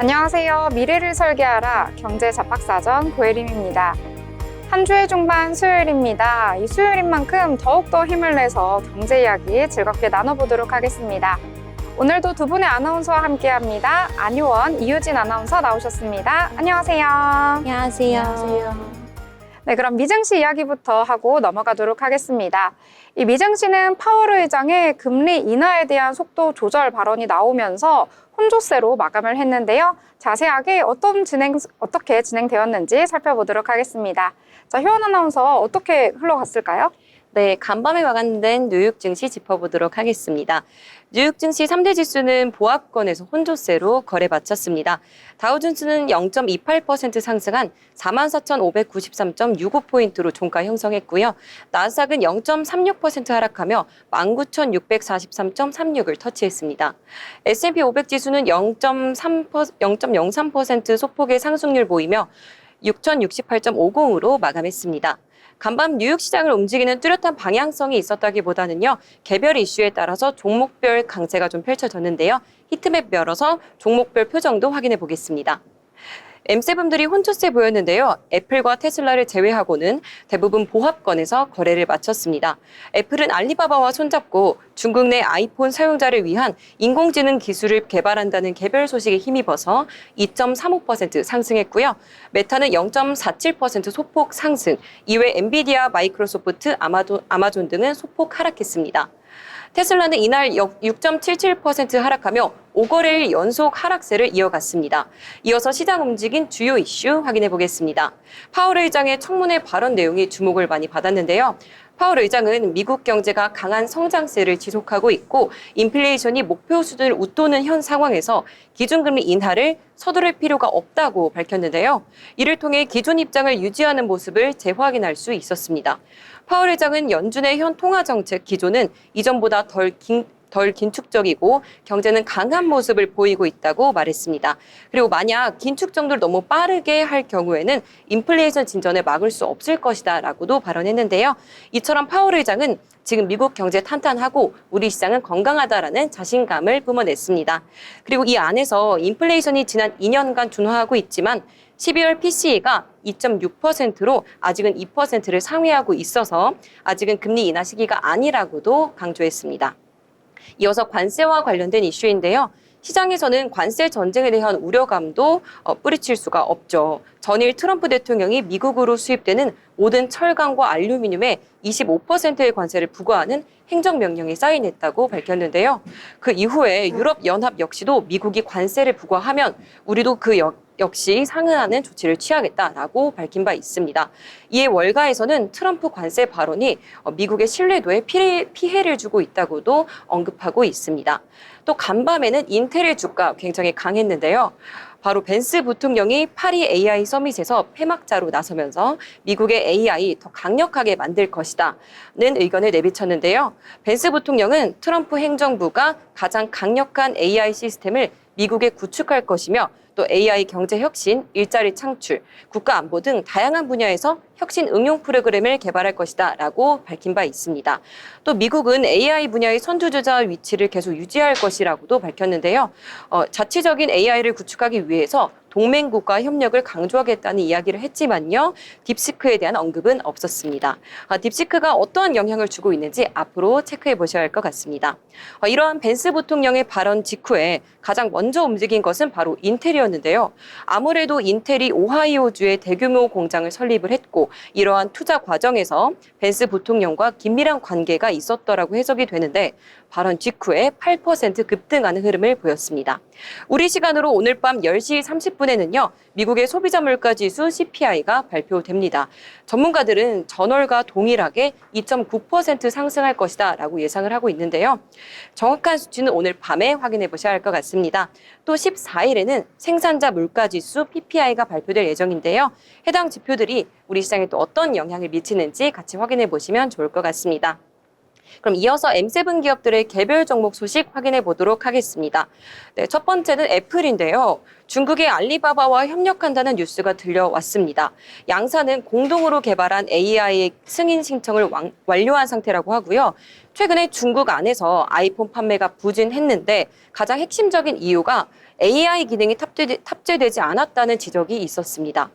안녕하세요. 미래를 설계하라 경제 잡박사전 고혜림입니다. 한 주의 중반 수요일입니다. 이 수요일인 만큼 더욱더 힘을 내서 경제 이야기 즐겁게 나눠보도록 하겠습니다. 오늘도 두 분의 아나운서와 함께합니다. 안효원, 이유진 아나운서 나오셨습니다. 안녕하세요. 안녕하세요. 네, 그럼 미증시 이야기부터 하고 넘어가도록 하겠습니다. 이 미증시는 파월 의장의 금리 인하에 대한 속도 조절 발언이 나오면서 혼조세로 마감을 했는데요. 자세하게 어떻게 진행되었는지 살펴보도록 하겠습니다. 자, 효원 아나운서 어떻게 흘러갔을까요? 네, 간밤에 마감된 뉴욕 증시 짚어보도록 하겠습니다. 뉴욕 증시 3대 지수는 보합권에서 혼조세로 거래 마쳤습니다. 다우존스는 0.28% 상승한 44,593.65포인트로 종가 형성했고요. 나스닥은 0.36% 하락하며 19,643.36을 터치했습니다. S&P 500 지수는 0.03% 소폭의 상승률 보이며 6,068.50으로 마감했습니다. 간밤 뉴욕 시장을 움직이는 뚜렷한 방향성이 있었다기보다는요, 개별 이슈에 따라서 종목별 강세가 좀 펼쳐졌는데요. 히트맵 열어서 종목별 표정도 확인해 보겠습니다. M7들이 혼조세 보였는데요. 애플과 테슬라를 제외하고는 대부분 보합권에서 거래를 마쳤습니다. 애플은 알리바바와 손잡고 중국 내 아이폰 사용자를 위한 인공지능 기술을 개발한다는 개별 소식에 힘입어서 2.35% 상승했고요. 메타는 0.47% 소폭 상승, 이외 엔비디아, 마이크로소프트, 아마존 등은 소폭 하락했습니다. 테슬라는 이날 6.77% 하락하며 5거래일 연속 하락세를 이어갔습니다. 이어서 시장 움직인 주요 이슈 확인해 보겠습니다. 파월 의장의 청문회 발언 내용이 주목을 많이 받았는데요. 파월 의장은 미국 경제가 강한 성장세를 지속하고 있고 인플레이션이 목표 수준을 웃도는 현 상황에서 기준금리 인하를 서두를 필요가 없다고 밝혔는데요. 이를 통해 기존 입장을 유지하는 모습을 재확인할 수 있었습니다. 파월 의장은 연준의 현 통화정책 기조는 이전보다 덜 긴축적이고 경제는 강한 모습을 보이고 있다고 말했습니다. 그리고 만약 긴축 정도를 너무 빠르게 할 경우에는 인플레이션 진전을 막을 수 없을 것이다 라고도 발언했는데요. 이처럼 파월 의장은 지금 미국 경제 탄탄하고 우리 시장은 건강하다라는 자신감을 뿜어냈습니다. 그리고 이 안에서 인플레이션이 지난 2년간 준화하고 있지만 12월 PCE가 2.6%로 아직은 2%를 상회하고 있어서 아직은 금리 인하 시기가 아니라고도 강조했습니다. 이어서 관세와 관련된 이슈인데요. 시장에서는 관세 전쟁에 대한 우려감도 뿌리칠 수가 없죠. 전일 트럼프 대통령이 미국으로 수입되는 모든 철강과 알루미늄에 25%의 관세를 부과하는 행정명령이 사인했다고 밝혔는데요. 그 이후에 유럽연합 역시도 미국이 관세를 부과하면 우리도 역시 상응하는 조치를 취하겠다라고 밝힌 바 있습니다. 이에 월가에서는 트럼프 관세 발언이 미국의 신뢰도에 피해를 주고 있다고도 언급하고 있습니다. 또 간밤에는 인텔의 주가 굉장히 강했는데요. 바로 벤스 부통령이 파리 AI 서밋에서 폐막자로 나서면서 미국의 AI 더 강력하게 만들 것이다는 의견을 내비쳤는데요. 벤스 부통령은 트럼프 행정부가 가장 강력한 AI 시스템을 미국에 구축할 것이며 또 AI 경제 혁신, 일자리 창출, 국가 안보 등 다양한 분야에서 혁신 응용 프로그램을 개발할 것이다 라고 밝힌 바 있습니다. 또 미국은 AI 분야의 선두주자 위치를 계속 유지할 것이라고도 밝혔는데요. 자치적인 AI를 구축하기 위해서 동맹국과 협력을 강조하겠다는 이야기를 했지만요. 딥시크에 대한 언급은 없었습니다. 딥시크가 어떠한 영향을 주고 있는지 앞으로 체크해 보셔야 할 것 같습니다. 이러한 벤스 부통령의 발언 직후에 가장 먼저 움직인 것은 바로 인텔이었는데요. 아무래도 인텔이 오하이오주에 대규모 공장을 설립을 했고 이러한 투자 과정에서 벤스 부통령과 긴밀한 관계가 있었더라고 해석이 되는데 발언 직후에 8% 급등하는 흐름을 보였습니다. 우리 시간으로 오늘 밤 10시 30분에는요. 미국의 소비자 물가 지수 CPI가 발표됩니다. 전문가들은 전월과 동일하게 2.9% 상승할 것이다 라고 예상을 하고 있는데요. 정확한 수치는 오늘 밤에 확인해 보셔야 할 것 같습니다. 또 14일에는 생산자 물가 지수 PPI가 발표될 예정인데요. 해당 지표들이 우리 시장에 또 어떤 영향을 미치는지 같이 확인해 보시면 좋을 것 같습니다. 그럼 이어서 M7 기업들의 개별 종목 소식 확인해 보도록 하겠습니다. 네, 첫 번째는 애플인데요. 중국의 알리바바와 협력한다는 뉴스가 들려왔습니다. 양사는 공동으로 개발한 AI 승인 신청을 완료한 상태라고 하고요. 최근에 중국 안에서 아이폰 판매가 부진했는데 가장 핵심적인 이유가 AI 기능이 탑재되지 않았다는 지적이 있었습니다.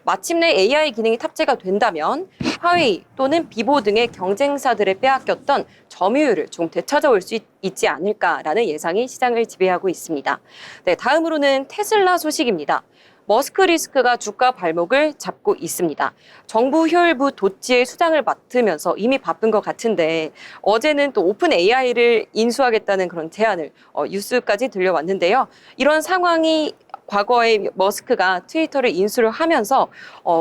마침내 AI 기능이 탑재가 된다면 화웨이 또는 비보 등의 경쟁사들의 빼앗겼던 점유율을 좀 되찾아올 수 있지 않을까라는 예상이 시장을 지배하고 있습니다. 네, 다음으로는 테슬라 소식입니다. 머스크 리스크가 주가 발목을 잡고 있습니다. 정부 효율부 도치의 수장을 맡으면서 이미 바쁜 것 같은데 어제는 또 오픈 AI를 인수하겠다는 그런 제안을 뉴스까지 들려왔는데요. 이런 상황이 과거에 머스크가 트위터를 인수를 하면서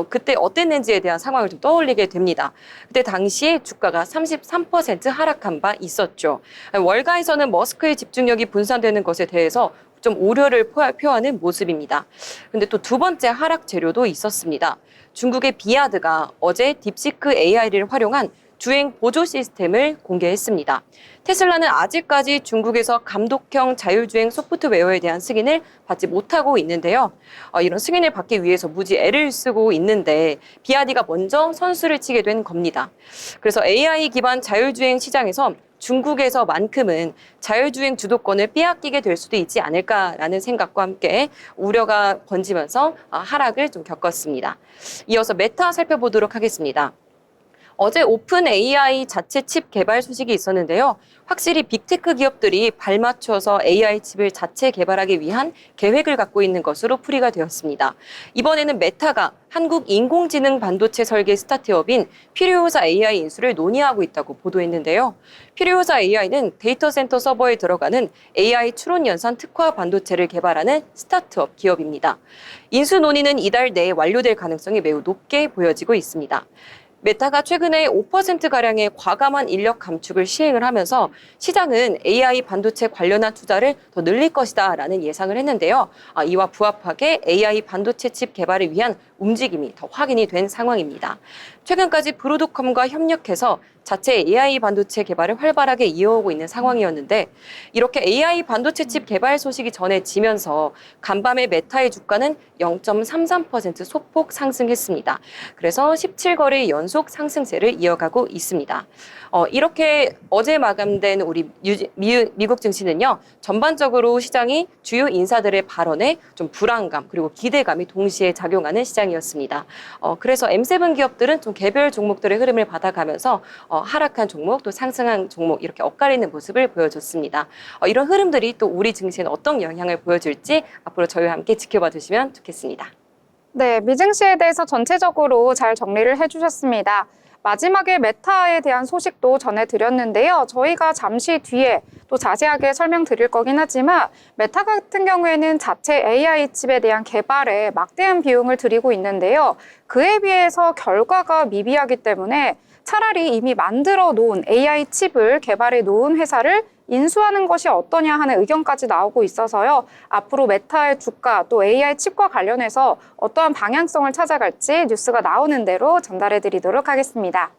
그때 어땠는지에 대한 상황을 좀 떠올리게 됩니다. 그때 당시에 주가가 33% 하락한 바 있었죠. 월가에서는 머스크의 집중력이 분산되는 것에 대해서 좀 우려를 표하는 모습입니다. 근데 또 두 번째 하락 재료도 있었습니다. 중국의 비아드가 어제 딥시크 AI를 활용한 주행 보조 시스템을 공개했습니다. 테슬라는 아직까지 중국에서 감독형 자율주행 소프트웨어에 대한 승인을 받지 못하고 있는데요. 이런 승인을 받기 위해서 무지 애를 쓰고 있는데 비아디가 먼저 선수를 치게 된 겁니다. 그래서 AI 기반 자율주행 시장에서 중국에서만큼은 자율주행 주도권을 빼앗기게 될 수도 있지 않을까라는 생각과 함께 우려가 번지면서 하락을 좀 겪었습니다. 이어서 메타 살펴보도록 하겠습니다. 어제 오픈 AI 자체 칩 개발 소식이 있었는데요. 확실히 빅테크 기업들이 발맞춰서 AI 칩을 자체 개발하기 위한 계획을 갖고 있는 것으로 풀이가 되었습니다. 이번에는 메타가 한국 인공지능 반도체 설계 스타트업인 퓨리오사 AI 인수를 논의하고 있다고 보도했는데요. 퓨리오사 AI는 데이터 센터 서버에 들어가는 AI 추론 연산 특화 반도체를 개발하는 스타트업 기업입니다. 인수 논의는 이달 내에 완료될 가능성이 매우 높게 보여지고 있습니다. 메타가 최근에 5%가량의 과감한 인력 감축을 시행을 하면서 시장은 AI 반도체 관련한 투자를 더 늘릴 것이다라는 예상을 했는데요. 이와 부합하게 AI 반도체 칩 개발을 위한 움직임이 더 확인이 된 상황입니다. 최근까지 브로드컴과 협력해서 자체 AI 반도체 개발을 활발하게 이어오고 있는 상황이었는데 이렇게 AI 반도체 칩 개발 소식이 전해지면서 간밤에 메타의 주가는 0.33% 소폭 상승했습니다. 그래서 17거래 연속 상승세를 이어가고 있습니다. 이렇게 어제 마감된 우리 미국 증시는요. 전반적으로 시장이 주요 인사들의 발언에 좀 불안감 그리고 기대감이 동시에 작용하는 시장이었습니다. 그래서 M7 기업들은 좀 개별 종목들의 흐름을 받아가면서 하락한 종목 또 상승한 종목 이렇게 엇갈리는 모습을 보여줬습니다. 이런 흐름들이 또 우리 증시에는 어떤 영향을 보여줄지 앞으로 저희와 함께 지켜봐 주시면 좋겠습니다. 네, 미증시에 대해서 전체적으로 잘 정리를 해주셨습니다. 마지막에 메타에 대한 소식도 전해드렸는데요. 저희가 잠시 뒤에 또 자세하게 설명드릴 거긴 하지만 메타 같은 경우에는 자체 AI 칩에 대한 개발에 막대한 비용을 들이고 있는데요. 그에 비해서 결과가 미비하기 때문에 차라리 이미 만들어 놓은 AI 칩을 개발해 놓은 회사를 인수하는 것이 어떠냐 하는 의견까지 나오고 있어서요. 앞으로 메타의 주가 또 AI 칩과 관련해서 어떠한 방향성을 찾아갈지 뉴스가 나오는 대로 전달해 드리도록 하겠습니다.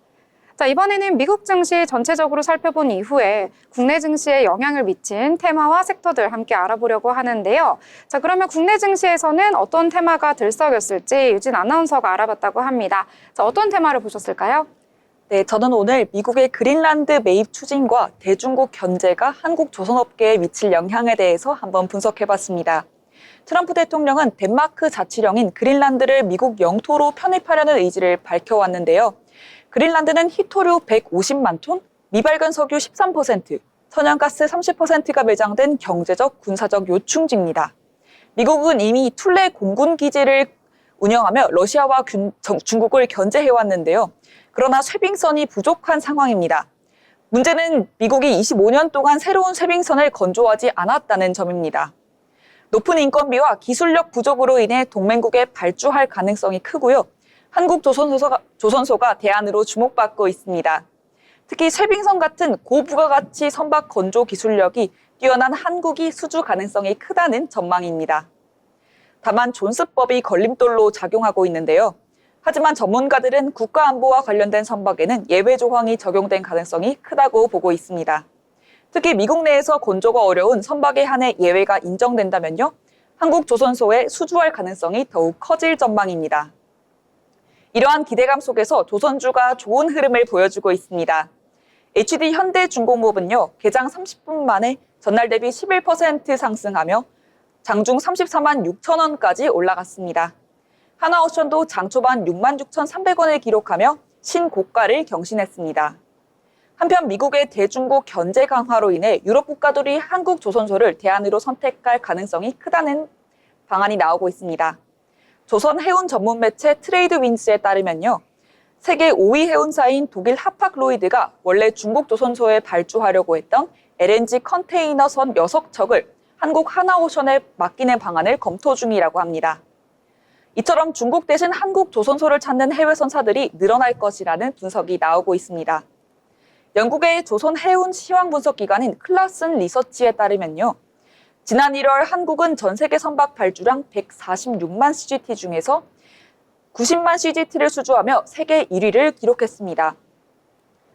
자, 이번에는 미국 증시 전체적으로 살펴본 이후에 국내 증시에 영향을 미친 테마와 섹터들 함께 알아보려고 하는데요. 자, 그러면 국내 증시에서는 어떤 테마가 들썩였을지 유진 아나운서가 알아봤다고 합니다. 자, 어떤 테마를 보셨을까요? 네, 저는 오늘 미국의 그린란드 매입 추진과 대중국 견제가 한국 조선업계에 미칠 영향에 대해서 한번 분석해봤습니다. 트럼프 대통령은 덴마크 자치령인 그린란드를 미국 영토로 편입하려는 의지를 밝혀왔는데요. 그린란드는 희토류 150만 톤, 미발견 석유 13%, 천연가스 30%가 매장된 경제적, 군사적 요충지입니다. 미국은 이미 툴레 공군 기지를 운영하며 러시아와 중국을 견제해왔는데요. 그러나 쇄빙선이 부족한 상황입니다. 문제는 미국이 25년 동안 새로운 쇄빙선을 건조하지 않았다는 점입니다. 높은 인건비와 기술력 부족으로 인해 동맹국에 발주할 가능성이 크고요. 한국조선소가 대안으로 주목받고 있습니다. 특히 쇄빙선 같은 고부가가치 선박 건조 기술력이 뛰어난 한국이 수주 가능성이 크다는 전망입니다. 다만 존스법이 걸림돌로 작용하고 있는데요. 하지만 전문가들은 국가안보와 관련된 선박에는 예외 조항이 적용된 가능성이 크다고 보고 있습니다. 특히 미국 내에서 건조가 어려운 선박에 한해 예외가 인정된다면요, 한국 조선소에 수주할 가능성이 더욱 커질 전망입니다. 이러한 기대감 속에서 조선주가 좋은 흐름을 보여주고 있습니다. HD 현대중공업은요, 개장 30분 만에 전날 대비 11% 상승하며 장중 34만 6천 원까지 올라갔습니다. 하나오션도 장 초반 6만 6,300원을 기록하며 신고가를 경신했습니다. 한편 미국의 대중국 견제 강화로 인해 유럽 국가들이 한국 조선소를 대안으로 선택할 가능성이 크다는 방안이 나오고 있습니다. 조선 해운 전문 매체 트레이드 윈스에 따르면요, 세계 5위 해운사인 독일 하팍로이드가 원래 중국 조선소에 발주하려고 했던 LNG 컨테이너선 6척을 한국 하나오션에 맡기는 방안을 검토 중이라고 합니다. 이처럼 중국 대신 한국 조선소를 찾는 해외 선사들이 늘어날 것이라는 분석이 나오고 있습니다. 영국의 조선 해운 시황 분석 기관인 클라슨 리서치에 따르면요, 지난 1월 한국은 전 세계 선박 발주량 146만 CGT 중에서 90만 CGT를 수주하며 세계 1위를 기록했습니다.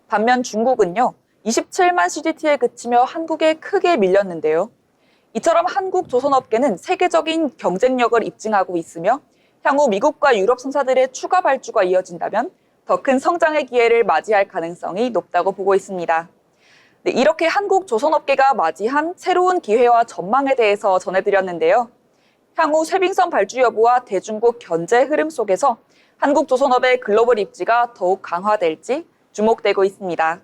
반면 중국은요, 27만 CGT에 그치며 한국에 크게 밀렸는데요. 이처럼 한국 조선업계는 세계적인 경쟁력을 입증하고 있으며 향후 미국과 유럽 선사들의 추가 발주가 이어진다면 더 큰 성장의 기회를 맞이할 가능성이 높다고 보고 있습니다. 네, 이렇게 한국 조선업계가 맞이한 새로운 기회와 전망에 대해서 전해드렸는데요. 향후 쇠빙선 발주 여부와 대중국 견제 흐름 속에서 한국 조선업의 글로벌 입지가 더욱 강화될지 주목되고 있습니다.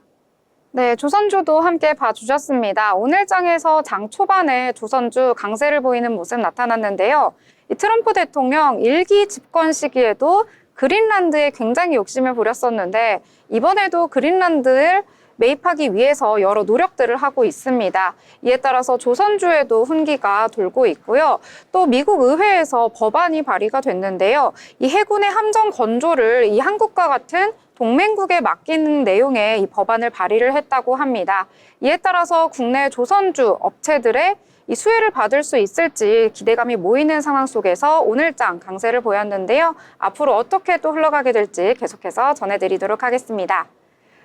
네, 조선주도 함께 봐주셨습니다. 오늘 장에서 장 초반에 조선주 강세를 보이는 모습 나타났는데요. 이 트럼프 대통령 1기 집권 시기에도 그린란드에 굉장히 욕심을 부렸었는데 이번에도 그린란드를 매입하기 위해서 여러 노력들을 하고 있습니다. 이에 따라서 조선주에도 훈기가 돌고 있고요. 또 미국 의회에서 법안이 발의가 됐는데요. 이 해군의 함정 건조를 이 한국과 같은 동맹국에 맡기는 내용의 이 법안을 발의를 했다고 합니다. 이에 따라서 국내 조선주 업체들의 이 수혜를 받을 수 있을지 기대감이 모이는 상황 속에서 오늘장 강세를 보였는데요. 앞으로 어떻게 또 흘러가게 될지 계속해서 전해드리도록 하겠습니다.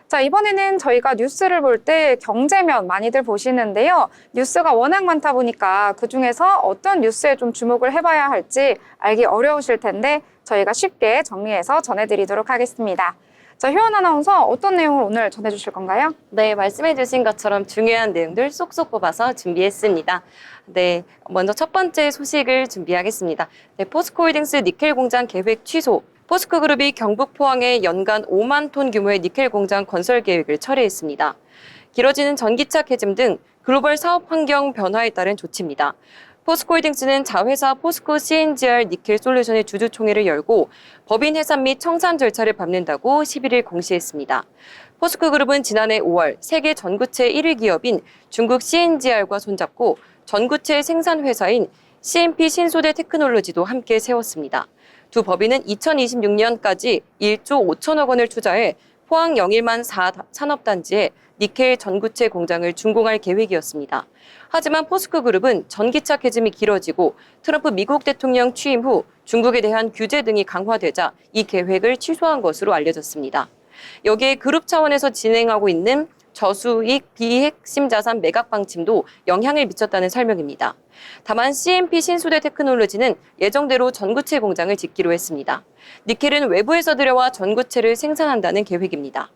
자, 이번에는 저희가 뉴스를 볼 때 경제면 많이들 보시는데요. 뉴스가 워낙 많다 보니까 그중에서 어떤 뉴스에 좀 주목을 해봐야 할지 알기 어려우실 텐데 저희가 쉽게 정리해서 전해드리도록 하겠습니다. 자, 효연 아나운서 어떤 내용을 오늘 전해주실 건가요? 네, 말씀해주신 것처럼 중요한 내용들 쏙쏙 뽑아서 준비했습니다. 네, 먼저 첫 번째 소식을 준비하겠습니다. 네, 포스코홀딩스 니켈 공장 계획 취소. 포스코그룹이 경북 포항에 연간 5만 톤 규모의 니켈 공장 건설 계획을 철회했습니다. 길어지는 전기차 캐즘 등 글로벌 사업 환경 변화에 따른 조치입니다. 포스코홀딩스는 자회사 포스코 CNGR 니켈 솔루션의 주주총회를 열고 법인 해산 및 청산 절차를 밟는다고 11일 공시했습니다. 포스코그룹은 지난해 5월 세계 전구체 1위 기업인 중국 CNGR과 손잡고 전구체 생산 회사인 CMP 신소재 테크놀로지도 함께 세웠습니다. 두 법인은 2026년까지 1조 5천억 원을 투자해 포항 영일만 4산업단지에 니켈 전구체 공장을 준공할 계획이었습니다. 하지만 포스코그룹은 전기차 캐즘이 길어지고 트럼프 미국 대통령 취임 후 중국에 대한 규제 등이 강화되자 이 계획을 취소한 것으로 알려졌습니다. 여기에 그룹 차원에서 진행하고 있는 저수익 비핵심 자산 매각 방침도 영향을 미쳤다는 설명입니다. 다만 CMP 신소재 테크놀로지는 예정대로 전구체 공장을 짓기로 했습니다. 니켈은 외부에서 들여와 전구체를 생산한다는 계획입니다.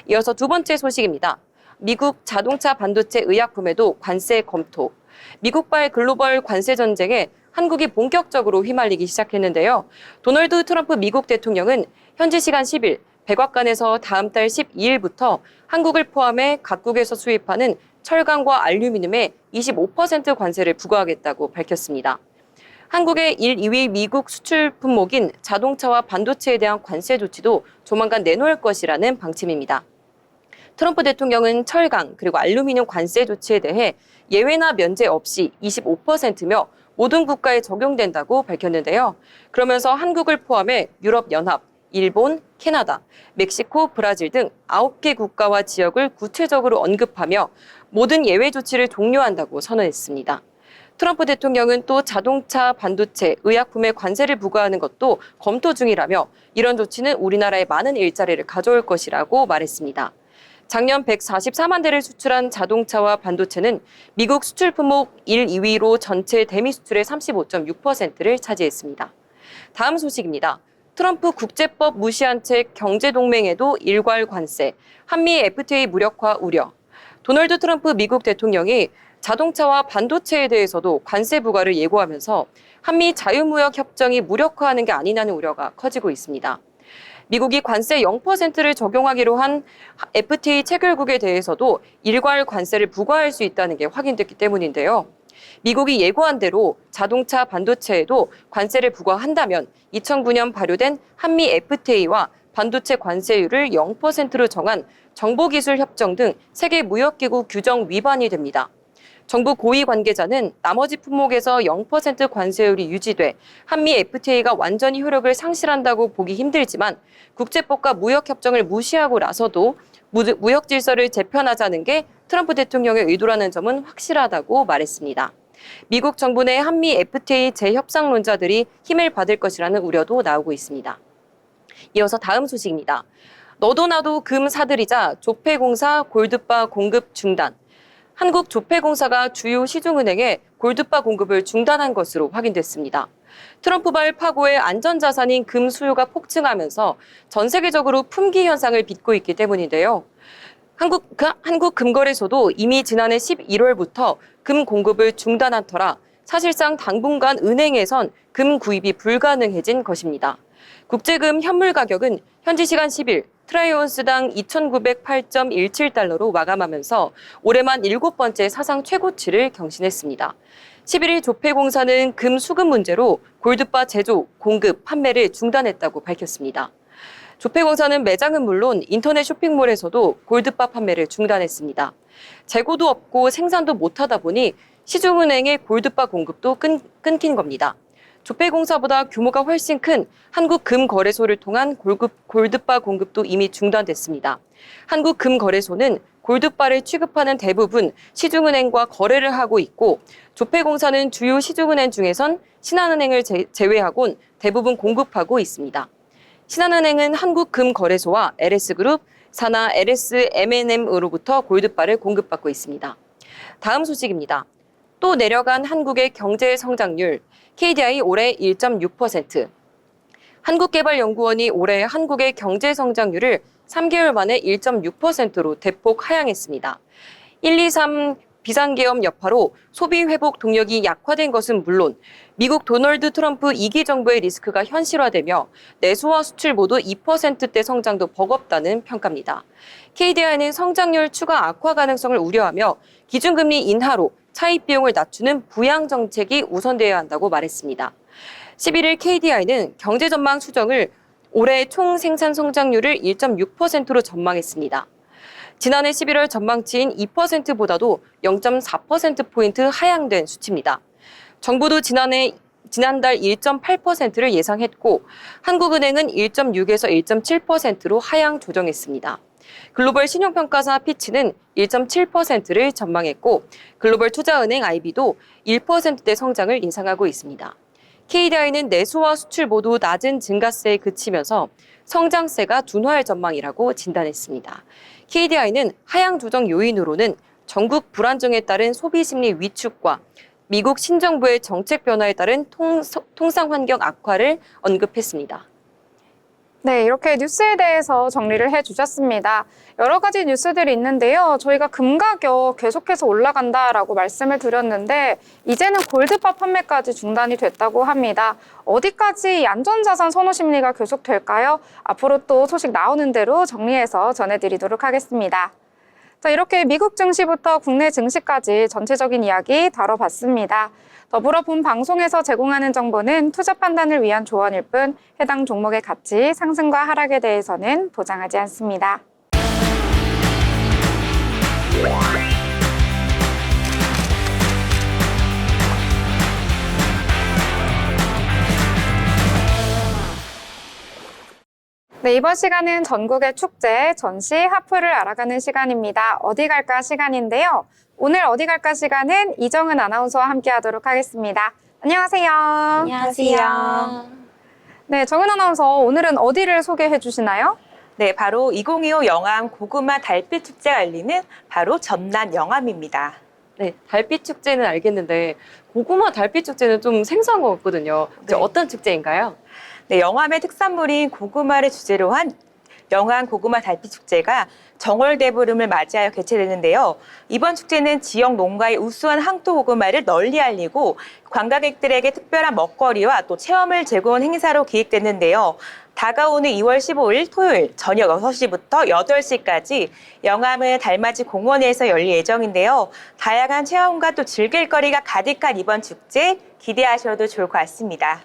이어서 두 번째 소식입니다. 미국 자동차 반도체 의약품에도 관세 검토. 미국발 글로벌 관세 전쟁에 한국이 본격적으로 휘말리기 시작했는데요. 도널드 트럼프 미국 대통령은 현지 시간 10일 백악관에서 다음 달 12일부터 한국을 포함해 각국에서 수입하는 철강과 알루미늄에 25% 관세를 부과하겠다고 밝혔습니다. 한국의 1, 2위 미국 수출 품목인 자동차와 반도체에 대한 관세 조치도 조만간 내놓을 것이라는 방침입니다. 트럼프 대통령은 철강 그리고 알루미늄 관세 조치에 대해 예외나 면제 없이 25%며 모든 국가에 적용된다고 밝혔는데요. 그러면서 한국을 포함해 유럽연합, 일본, 캐나다, 멕시코, 브라질 등 9개 국가와 지역을 구체적으로 언급하며 모든 예외 조치를 종료한다고 선언했습니다. 트럼프 대통령은 또 자동차, 반도체, 의약품에 관세를 부과하는 것도 검토 중이라며 이런 조치는 우리나라에 많은 일자리를 가져올 것이라고 말했습니다. 작년 144만 대를 수출한 자동차와 반도체는 미국 수출 품목 1, 2위로 전체 대미 수출의 35.6%를 차지했습니다. 다음 소식입니다. 트럼프 국제법 무시한 채 경제동맹에도 일괄 관세, 한미 FTA 무력화 우려. 도널드 트럼프 미국 대통령이 자동차와 반도체에 대해서도 관세 부과를 예고하면서 한미 자유무역 협정이 무력화하는 게 아니냐는 우려가 커지고 있습니다. 미국이 관세 0%를 적용하기로 한 FTA 체결국에 대해서도 일괄 관세를 부과할 수 있다는 게 확인됐기 때문인데요. 미국이 예고한 대로 자동차 반도체에도 관세를 부과한다면 2009년 발효된 한미 FTA와 반도체 관세율을 0%로 정한 정보기술협정 등 세계무역기구 규정 위반이 됩니다. 정부 고위 관계자는 나머지 품목에서 0% 관세율이 유지돼 한미 FTA가 완전히 효력을 상실한다고 보기 힘들지만 국제법과 무역협정을 무시하고 나서도 무역 질서를 재편하자는 게 트럼프 대통령의 의도라는 점은 확실하다고 말했습니다. 미국 정부 내 한미 FTA 재협상론자들이 힘을 받을 것이라는 우려도 나오고 있습니다. 이어서 다음 소식입니다. 너도 나도 금 사들이자 조폐공사 골드바 공급 중단. 한국조폐공사가 주요 시중은행에 골드바 공급을 중단한 것으로 확인됐습니다. 트럼프발 파고의 안전자산인 금 수요가 폭증하면서 전 세계적으로 품귀 현상을 빚고 있기 때문인데요. 한국금거래소도 이미 지난해 11월부터 금 공급을 중단한 터라 사실상 당분간 은행에선 금 구입이 불가능해진 것입니다. 국제금 현물 가격은 현지 시간 10일 트라이온스당 2,908.17달러로 마감하면서 올해만 7번째 사상 최고치를 경신했습니다. 11일 조폐공사는 금 수급 문제로 골드바 제조, 공급, 판매를 중단했다고 밝혔습니다. 조폐공사는 매장은 물론 인터넷 쇼핑몰에서도 골드바 판매를 중단했습니다. 재고도 없고 생산도 못하다 보니 시중은행의 골드바 공급도 끊긴 겁니다. 조폐공사보다 규모가 훨씬 큰 한국금거래소를 통한 골드바 공급도 이미 중단됐습니다. 한국금거래소는 골드바를 취급하는 대부분 시중은행과 거래를 하고 있고 조폐공사는 주요 시중은행 중에선 신한은행을 제외하곤 대부분 공급하고 있습니다. 신한은행은 한국금거래소와 LS그룹, 산하 LSM&M으로부터 골드바를 공급받고 있습니다. 다음 소식입니다. 또 내려간 한국의 경제 성장률, KDI 올해 1.6%. 한국개발연구원이 올해 한국의 경제 성장률을 3개월 만에 1.6%로 대폭 하향했습니다. 1, 2, 3 비상계엄 여파로 소비 회복 동력이 약화된 것은 물론 미국 도널드 트럼프 2기 정부의 리스크가 현실화되며 내수와 수출 모두 2%대 성장도 버겁다는 평가입니다. KDI는 성장률 추가 악화 가능성을 우려하며 기준금리 인하로 차입 비용을 낮추는 부양 정책이 우선돼야 한다고 말했습니다. 11일 KDI는 경제 전망 수정을 올해 총 생산 성장률을 1.6%로 전망했습니다. 지난해 11월 전망치인 2%보다도 0.4%포인트 하향된 수치입니다. 정부도 지난달 1.8%를 예상했고 한국은행은 1.6에서 1.7%로 하향 조정했습니다. 글로벌 신용평가사 피치는 1.7%를 전망했고 글로벌 투자은행 IB도 1%대 성장을 예상하고 있습니다. KDI는 내수와 수출 모두 낮은 증가세에 그치면서 성장세가 둔화할 전망이라고 진단했습니다. KDI는 하향 조정 요인으로는 전국 불안정에 따른 소비 심리 위축과 미국 신정부의 정책 변화에 따른 통상 환경 악화를 언급했습니다. 네, 이렇게 뉴스에 대해서 정리를 해주셨습니다. 여러 가지 뉴스들이 있는데요. 저희가 금 가격 계속해서 올라간다라고 말씀을 드렸는데 이제는 골드바 판매까지 중단이 됐다고 합니다. 어디까지 안전자산 선호 심리가 계속될까요? 앞으로 또 소식 나오는 대로 정리해서 전해드리도록 하겠습니다. 자, 이렇게 미국 증시부터 국내 증시까지 전체적인 이야기 다뤄봤습니다. 더불어 본 방송에서 제공하는 정보는 투자 판단을 위한 조언일 뿐 해당 종목의 가치, 상승과 하락에 대해서는 보장하지 않습니다. 네, 이번 시간은 전국의 축제, 전시, 하프를 알아가는 시간입니다. 어디 갈까 시간인데요. 오늘 어디 갈까 시간은 이정은 아나운서와 함께 하도록 하겠습니다. 안녕하세요. 안녕하세요. 네, 정은 아나운서 오늘은 어디를 소개해 주시나요? 네, 바로 2025 영암 고구마 달빛 축제가 열리는 바로 전남 영암입니다. 네, 달빛 축제는 알겠는데 고구마 달빛 축제는 좀 생소한 것 같거든요. 네. 어떤 축제인가요? 네, 영암의 특산물인 고구마를 주제로 한 영암 고구마 달빛 축제가 정월대보름을 맞이하여 개최되는데요. 이번 축제는 지역 농가의 우수한 항토 고구마를 널리 알리고 관광객들에게 특별한 먹거리와 또 체험을 제공한 행사로 기획됐는데요. 다가오는 2월 15일 토요일 저녁 6시부터 8시까지 영암의 달맞이 공원에서 열릴 예정인데요. 다양한 체험과 또 즐길 거리가 가득한 이번 축제 기대하셔도 좋을 것 같습니다.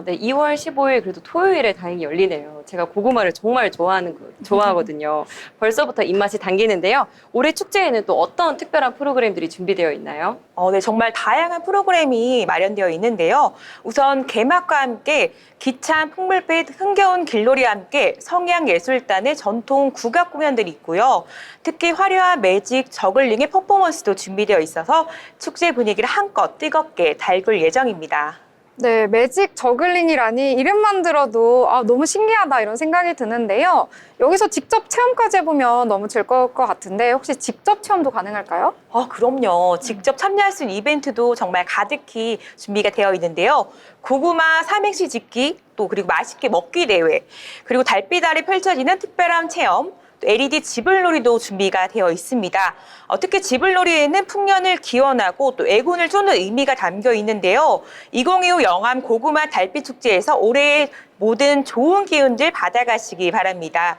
네, 2월 15일 그래도 토요일에 다행히 열리네요. 제가 고구마를 정말 좋아하거든요. 벌써부터 입맛이 당기는데요. 올해 축제에는 또 어떤 특별한 프로그램들이 준비되어 있나요? 네, 정말 다양한 프로그램이 마련되어 있는데요. 우선 개막과 함께 기찬 풍물빛 흥겨운 길놀이와 함께 성향예술단의 전통 국악 공연들이 있고요. 특히 화려한 매직, 저글링의 퍼포먼스도 준비되어 있어서 축제 분위기를 한껏 뜨겁게 달굴 예정입니다. 네, 매직 저글링이라니 이름만 들어도 너무 신기하다 이런 생각이 드는데요. 여기서 직접 체험까지 해보면 너무 즐거울 것 같은데 혹시 직접 체험도 가능할까요? 그럼요. 직접 참여할 수 있는 이벤트도 정말 가득히 준비가 되어 있는데요. 고구마 삼행시 짓기, 또 그리고 맛있게 먹기 대회, 그리고 달빛 아래 펼쳐지는 특별한 체험, 또 LED 지불놀이도 준비가 되어 있습니다. 특히 지불놀이에는 풍년을 기원하고 또 애군을 쫓는 의미가 담겨 있는데요. 2025 영암 고구마 달빛 축제에서 올해의 모든 좋은 기운들 받아가시기 바랍니다.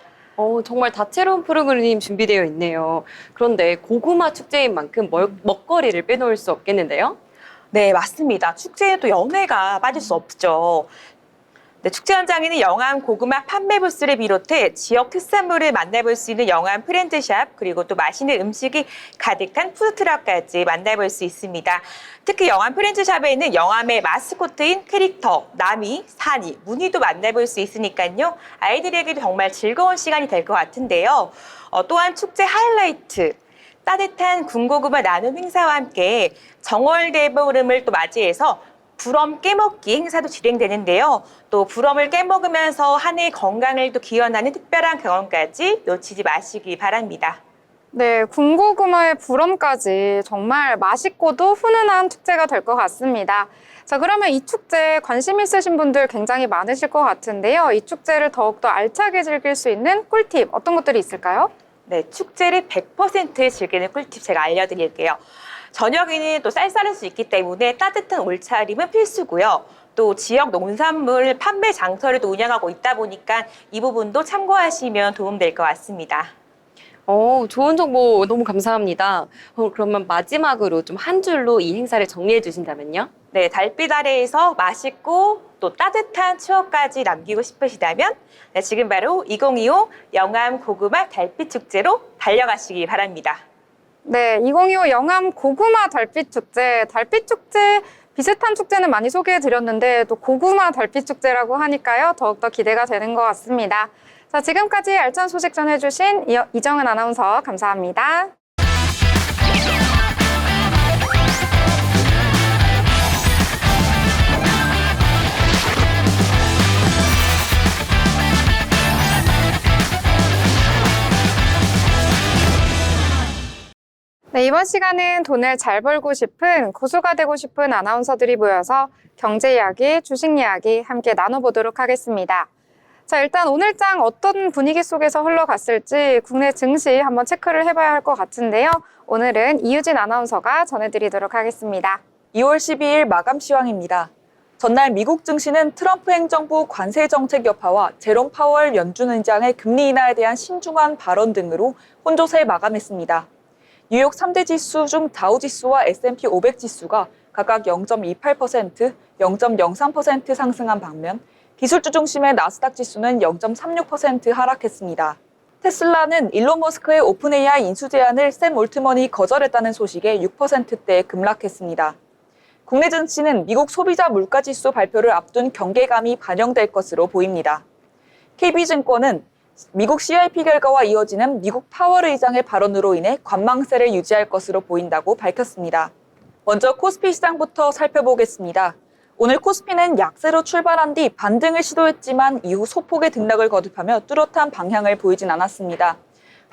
정말 다채로운 프로그램이 준비되어 있네요. 그런데 고구마 축제인 만큼 먹거리를 빼놓을 수 없겠는데요? 네, 맞습니다. 축제에 또 연회가 빠질 수 없죠. 네, 축제 현장에는 영암 고구마 판매 부스를 비롯해 지역 특산물을 만나볼 수 있는 영암 프렌드샵, 그리고 또 맛있는 음식이 가득한 푸드트럭까지 만나볼 수 있습니다. 특히 영암 프렌드샵에는 영암의 마스코트인 캐릭터, 나미, 산이, 무늬도 만나볼 수 있으니까요. 아이들에게도 정말 즐거운 시간이 될 것 같은데요. 또한 축제 하이라이트, 따뜻한 군고구마 나눔 행사와 함께 정월대보름을 또 맞이해서 부럼 깨먹기 행사도 진행되는데요. 또 부럼을 깨먹으면서 한 해 건강을 또 기원하는 특별한 경험까지 놓치지 마시기 바랍니다. 네, 군고구마의 부럼까지 정말 맛있고도 훈훈한 축제가 될 것 같습니다. 자, 그러면 이 축제 관심 있으신 분들 굉장히 많으실 것 같은데요. 이 축제를 더욱더 알차게 즐길 수 있는 꿀팁 어떤 것들이 있을까요? 네, 축제를 100% 즐기는 꿀팁 제가 알려드릴게요. 저녁에는 또 쌀쌀할 수 있기 때문에 따뜻한 옷차림은 필수고요. 또 지역 농산물 판매 장터를 또 운영하고 있다 보니까 이 부분도 참고하시면 도움될 것 같습니다. 좋은 정보 너무 감사합니다. 그러면 마지막으로 좀 한 줄로 이 행사를 정리해 주신다면요? 네, 달빛 아래에서 맛있고 또 따뜻한 추억까지 남기고 싶으시다면 네, 지금 바로 2025 영암 고구마 달빛 축제로 달려가시기 바랍니다. 네, 2025 영암 고구마 달빛 축제, 비슷한 축제는 많이 소개해 드렸는데 또 고구마 달빛 축제라고 하니까요. 더욱더 기대가 되는 것 같습니다. 자, 지금까지 알찬 소식 전해주신 이정은 아나운서 감사합니다. 네, 이번 시간은 돈을 잘 벌고 싶은 고수가 되고 싶은 아나운서들이 모여서 경제 이야기, 주식 이야기 함께 나눠보도록 하겠습니다. 자, 일단 오늘 장 어떤 분위기 속에서 흘러갔을지 국내 증시 한번 체크를 해봐야 할 것 같은데요. 오늘은 이유진 아나운서가 전해드리도록 하겠습니다. 2월 12일 마감 시황입니다. 전날 미국 증시는 트럼프 행정부 관세 정책 여파와 제롬 파월 연준 의장의 금리 인하에 대한 신중한 발언 등으로 혼조세 마감했습니다. 뉴욕 3대 지수 중 다우지수와 S&P 500 지수가 각각 0.28%, 0.03% 상승한 반면 기술주 중심의 나스닥 지수는 0.36% 하락했습니다. 테슬라는 일론 머스크의 오픈 AI 인수 제안을 샘 올트먼이 거절했다는 소식에 6%대 급락했습니다. 국내 증시는 미국 소비자 물가지수 발표를 앞둔 경계감이 반영될 것으로 보입니다. KB증권은 미국 CIP 결과와 이어지는 미국 파월 의장의 발언으로 인해 관망세를 유지할 것으로 보인다고 밝혔습니다. 먼저 코스피 시장부터 살펴보겠습니다. 오늘 코스피는 약세로 출발한 뒤 반등을 시도했지만 이후 소폭의 등락을 거듭하며 뚜렷한 방향을 보이진 않았습니다.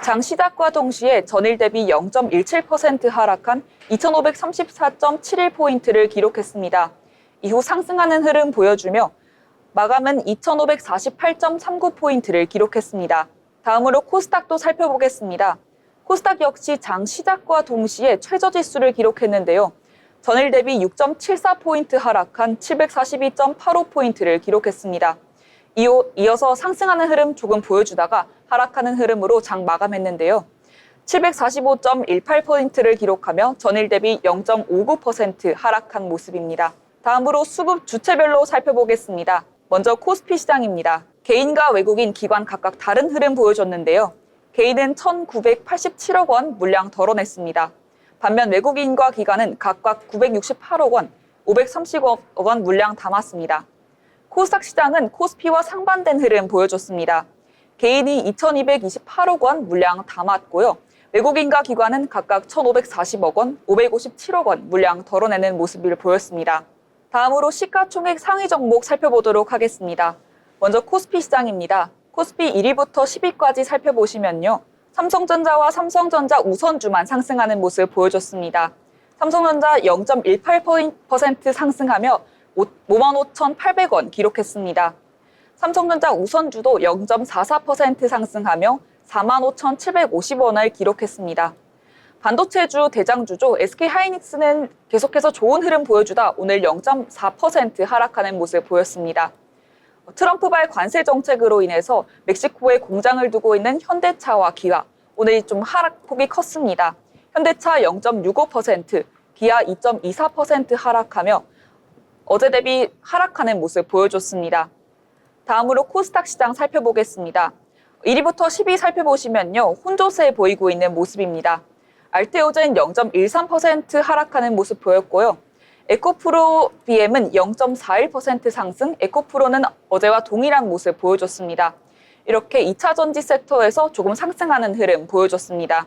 장 시작과 동시에 전일 대비 0.17% 하락한 2534.71포인트를 기록했습니다. 이후 상승하는 흐름 보여주며 마감은 2548.39포인트를 기록했습니다. 다음으로 코스닥도 살펴보겠습니다. 코스닥 역시 장 시작과 동시에 최저지수를 기록했는데요. 전일 대비 6.74포인트 하락한 742.85포인트를 기록했습니다. 이어서 상승하는 흐름 조금 보여주다가 하락하는 흐름으로 장 마감했는데요. 745.18포인트를 기록하며 전일 대비 0.59% 하락한 모습입니다. 다음으로 수급 주체별로 살펴보겠습니다. 먼저 코스피 시장입니다. 개인과 외국인, 기관 각각 다른 흐름 보여줬는데요. 개인은 1,987억 원 물량 덜어냈습니다. 반면 외국인과 기관은 각각 968억 원, 530억 원 물량 담았습니다. 코스닥 시장은 코스피와 상반된 흐름 보여줬습니다. 개인이 2,228억 원 물량 담았고요. 외국인과 기관은 각각 1,540억 원, 557억 원 물량 덜어내는 모습을 보였습니다. 다음으로 시가총액 상위 종목 살펴보도록 하겠습니다. 먼저 코스피 시장입니다. 코스피 1위부터 10위까지 살펴보시면요. 삼성전자와 삼성전자 우선주만 상승하는 모습을 보여줬습니다. 삼성전자 0.18% 상승하며 55,800원 기록했습니다. 삼성전자 우선주도 0.44% 상승하며 45,750원을 기록했습니다. 반도체주 대장주죠. SK하이닉스는 계속해서 좋은 흐름 보여주다 오늘 0.4% 하락하는 모습을 보였습니다. 트럼프발 관세 정책으로 인해서 멕시코에 공장을 두고 있는 현대차와 기아, 오늘 좀 하락폭이 컸습니다. 현대차 0.65%, 기아 2.24% 하락하며 어제 대비 하락하는 모습을 보여줬습니다. 다음으로 코스닥 시장 살펴보겠습니다. 1위부터 10위 살펴보시면요. 혼조세 보이고 있는 모습입니다. 알테오젠 0.13% 하락하는 모습 보였고요. 에코프로 BM은 0.41% 상승, 에코프로는 어제와 동일한 모습 보여줬습니다. 이렇게 2차 전지 섹터에서 조금 상승하는 흐름 보여줬습니다.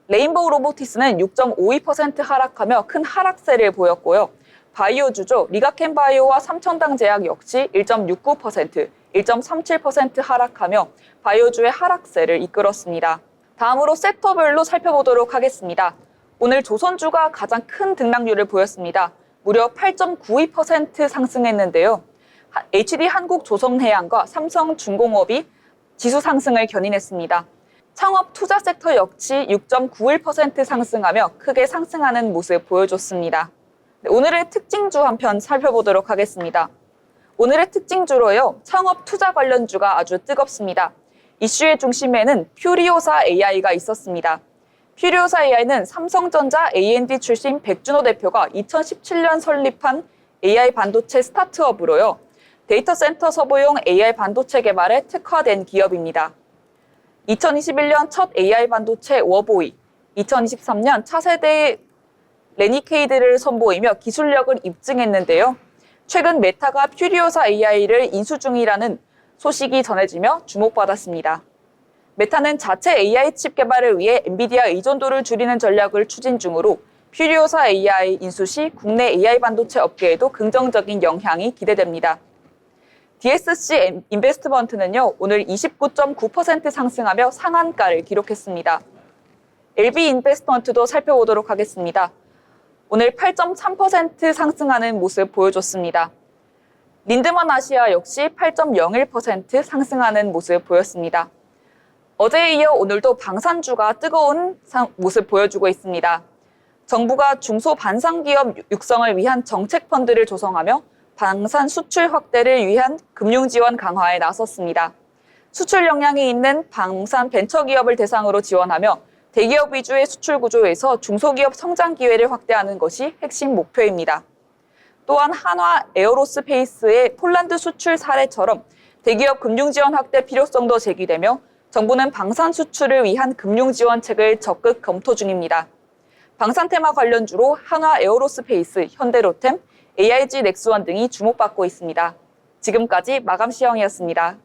레인보우 로보티스는 6.52% 하락하며 큰 하락세를 보였고요. 바이오주죠. 리가켄 바이오와 삼천당 제약 역시 1.69%, 1.37% 하락하며 바이오주의 하락세를 이끌었습니다. 다음으로 섹터별로 살펴보도록 하겠습니다. 오늘 조선주가 가장 큰 등락률을 보였습니다. 무려 8.92% 상승했는데요. HD 한국조선해양과 삼성중공업이 지수 상승을 견인했습니다. 창업 투자 섹터 역시 6.91% 상승하며 크게 상승하는 모습을 보여줬습니다. 오늘의 특징주 한편 살펴보도록 하겠습니다. 오늘의 특징주로요. 창업 투자 관련주가 아주 뜨겁습니다. 이슈의 중심에는 퓨리오사 AI가 있었습니다. 퓨리오사 AI는 삼성전자 A&D 출신 백준호 대표가 2017년 설립한 AI 반도체 스타트업으로요. 데이터 센터 서버용 AI 반도체 개발에 특화된 기업입니다. 2021년 첫 AI 반도체 워보이, 2023년 차세대 레니케이드를 선보이며 기술력을 입증했는데요. 최근 메타가 퓨리오사 AI를 인수 중이라는 소식이 전해지며 주목받았습니다. 메타는 자체 AI 칩 개발을 위해 엔비디아 의존도를 줄이는 전략을 추진 중으로 퓨리오사 AI 인수 시 국내 AI 반도체 업계에도 긍정적인 영향이 기대됩니다. DSC 인베스트먼트는요, 오늘 29.9% 상승하며 상한가를 기록했습니다. LB 인베스트먼트도 살펴보도록 하겠습니다. 오늘 8.3% 상승하는 모습 보여줬습니다. 린드만 아시아 역시 8.01% 상승하는 모습 보였습니다. 어제에 이어 오늘도 방산주가 뜨거운 모습 보여주고 있습니다. 정부가 중소반상기업 육성을 위한 정책펀드를 조성하며 방산 수출 확대를 위한 금융지원 강화에 나섰습니다. 수출 역량이 있는 방산 벤처기업을 대상으로 지원하며 대기업 위주의 수출 구조에서 중소기업 성장 기회를 확대하는 것이 핵심 목표입니다. 또한 한화 에어로스페이스의 폴란드 수출 사례처럼 대기업 금융지원 확대 필요성도 제기되며 정부는 방산 수출을 위한 금융지원책을 적극 검토 중입니다. 방산 테마 관련주로 한화 에어로스페이스, 현대로템, AIG 넥스원 등이 주목받고 있습니다. 지금까지 마감 시황이었습니다.